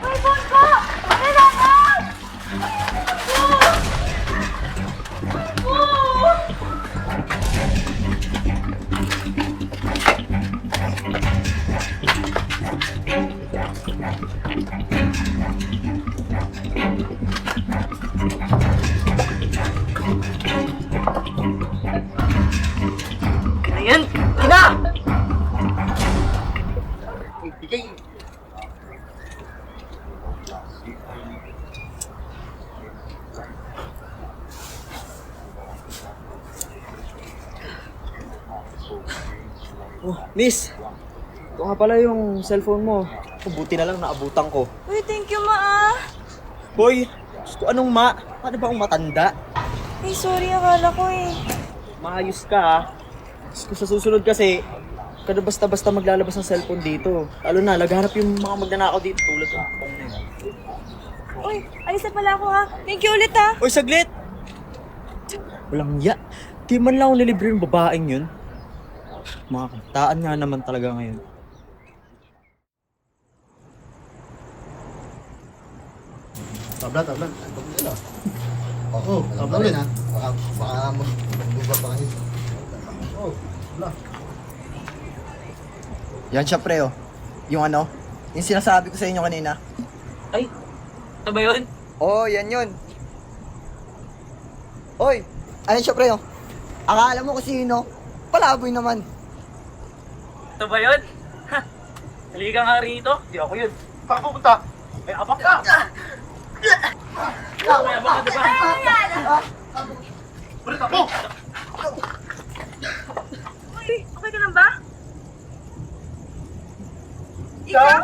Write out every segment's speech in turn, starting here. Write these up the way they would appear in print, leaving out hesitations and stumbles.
May phone ko! Kailangan! Ayan! Ina! Ibigay. Oh, miss! Ito nga pala yung cellphone mo. Buti na lang naabutan ko. Uy, thank you, ma. Hoy! Gusto anong ma? Paano ba akong matanda? Ay, sorry, akala ko eh. Maayos ka ha. Kung sa susunod kasi, kada basta-basta maglalabas ng cellphone dito. Lalo na, laghanap yung mga magnanakaw dito tulad ng phone na yun. Uy, alis na pala ako ha. Thank you ulit ha. Hoy, saglit! Walang ya. Di man lang ako nilibre yung babaeng yun. Mga kabataan nga naman talaga ngayon. Tabla. Oo, tabla rin ha. Baka mag-buba pa kayo. Oo, tabla. Yan siya, pre, oh. Yung ano? Yung sinasabi ko sa inyo kanina. Ay! Ano ba yun? Oo, yan yun. Oy! Ayun siya, pre, oh. Akala mo kung sino? Palaboy naman. Ito ba yun? Ha! Halika nga rito. Di ako yun. Saan ka pupunta? May abak ka! May abak ka, diba? Balik ako! Uy, okay ka lang ba? Ikaw?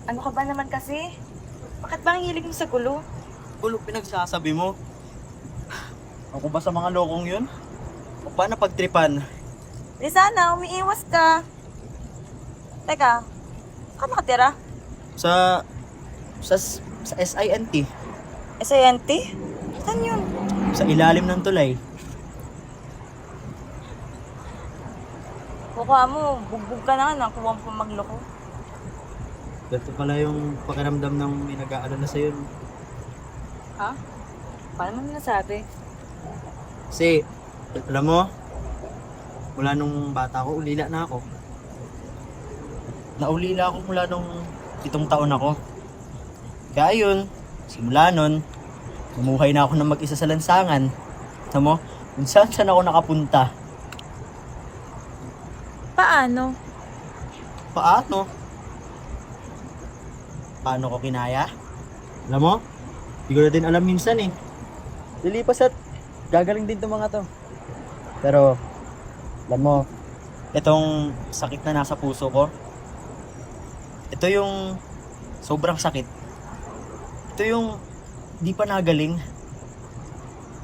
Ano ka ba naman kasi? Bakit ba ang hilig mo sa gulo? Gulo pinagsasabi mo. Ako ba sa mga lokong yun? O paano pagtripan? Di sana, umiiwas ka. Teka, saan ka nakatira? Sa SINT. SINT? Saan yun? Sa ilalim ng tulay. Mukha mo, bugbog ka na nga, nakuha mo pa magloko. Ganito pala yung pakiramdam ng may nag-aalala sa'yo. No? Ha? Paano mo nasabi? Kasi, alam mo, mula nung bata ko, ulila na ako. Naulila ako mula nung 7 taon ako. Kaya yun, simula nun, umuhay na ako ng mag-isa sa lansangan. Alam mo, kung saan ako nakapunta. Paano? Paano? Paano ko kinaya? Alam mo, hindi ko na din alam minsan eh. Lilipas at gagaling din itong mga to. Pero, alam mo, itong sakit na nasa puso ko, ito yung sobrang sakit. Ito yung di pa nagaling.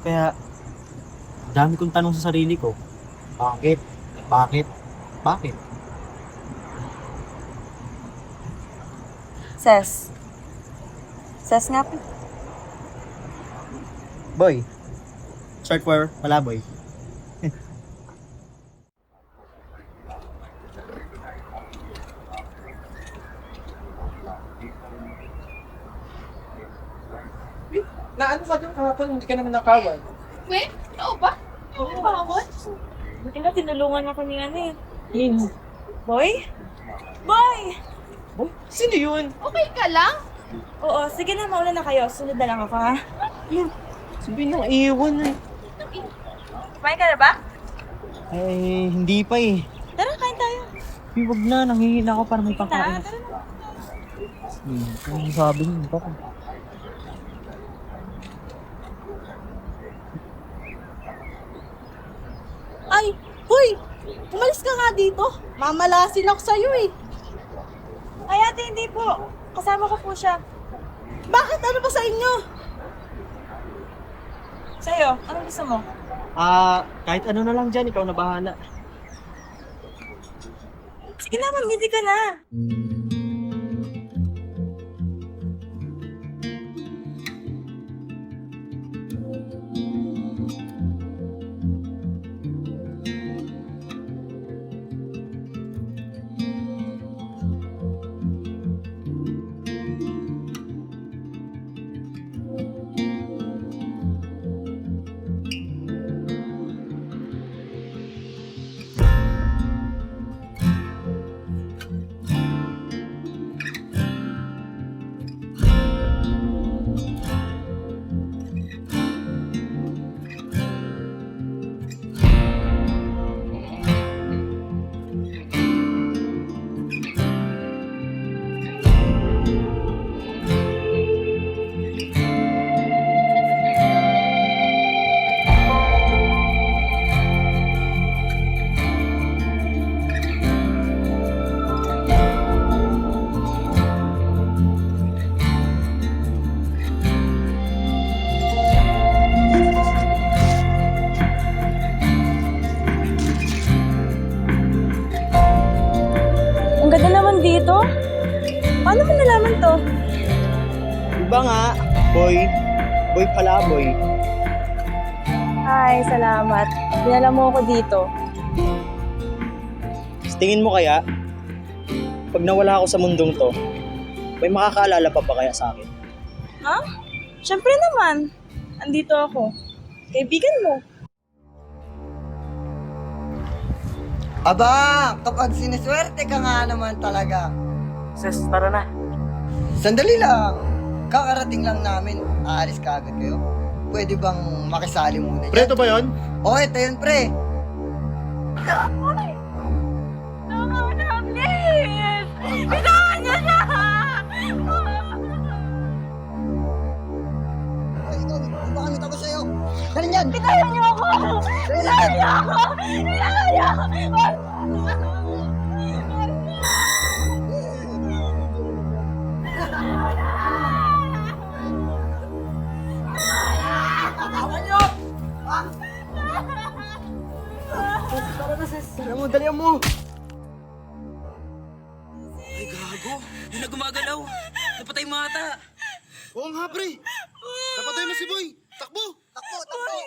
Kaya, dami kong tanong sa sarili ko. Bakit? Bakit? Bakit? Ses. Ses nga po. Boy. Short for Malaboy. Na ano ka doon kahapon, hindi ka naman nakawan. Wait, oo ba? Oo ba ako? Buti na tinulungan ako ni ano eh. Boy? Boy! Sino yun? Okay ka lang? Oo, sige na, mauna na kayo. Sunod na lang ako ha. Sabihin nang iiwan eh. Kumain ka na ba? Eh, hindi pa eh. Tara, kain tayo. Huwag na, nanghihina ako para may Tara, pangkain. tara na. Ano sabi niyo ba? Ay, hoy! Umalis ka nga dito. Mamalasin ako sa'yo eh. Ay, ate, hindi po. Kasama ko po siya. Bakit? Ano ba sa inyo? Sa'yo, anong gusto mo? Kahit ano na lang dyan, ikaw na bahala. Sige na, mamili ka na. Paano mo nalaman to? Iba nga, boy. Boy pala, boy. Ay, salamat. Dinala mo ako dito. Sa tingin mo kaya, pag nawala ako sa mundong to, may makakaalala pa ba kaya sa akin? Ha? Siyempre naman. Andito ako. Kaibigan mo. Aba, kapag siniswerte ka nga naman talaga. Sis, tara na. Sandali lang. Kakarating lang namin. Aalis ka agad kayo. Pwede bang makisali muna dyan? Preto ba yun? Oo, ito yun, pre. Tama na, please! Bitawan niyo siya! Ay, ikaw, baka kami tapos sa'yo. Dali yan! Bitawan niyo ako! Bitawan niyo ako! Bitawan niyo ako! Dalihan mo! Ay, gago. Hindi na gumagalaw. Napatay mo ata. Oo nga, pre. Napatay na si Boy. Takbo! Takbo, takbo! Boy!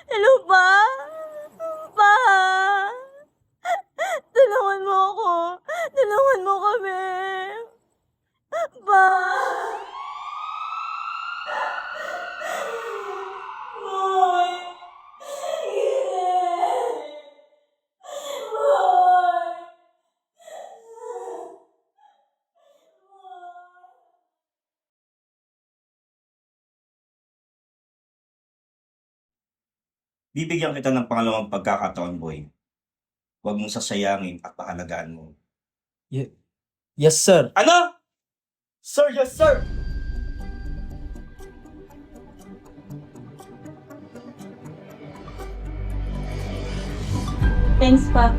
Hello ba? Pa! Tulungan mo ako. Tulungan mo kami. Pa! Boy! Boy! Bibigyan kita ng pangalawang pagkakataon, boy. Huwag mong sasayangin at paalagaan mo. Yes, sir. Ano? Sir, yes, sir! Thanks pa.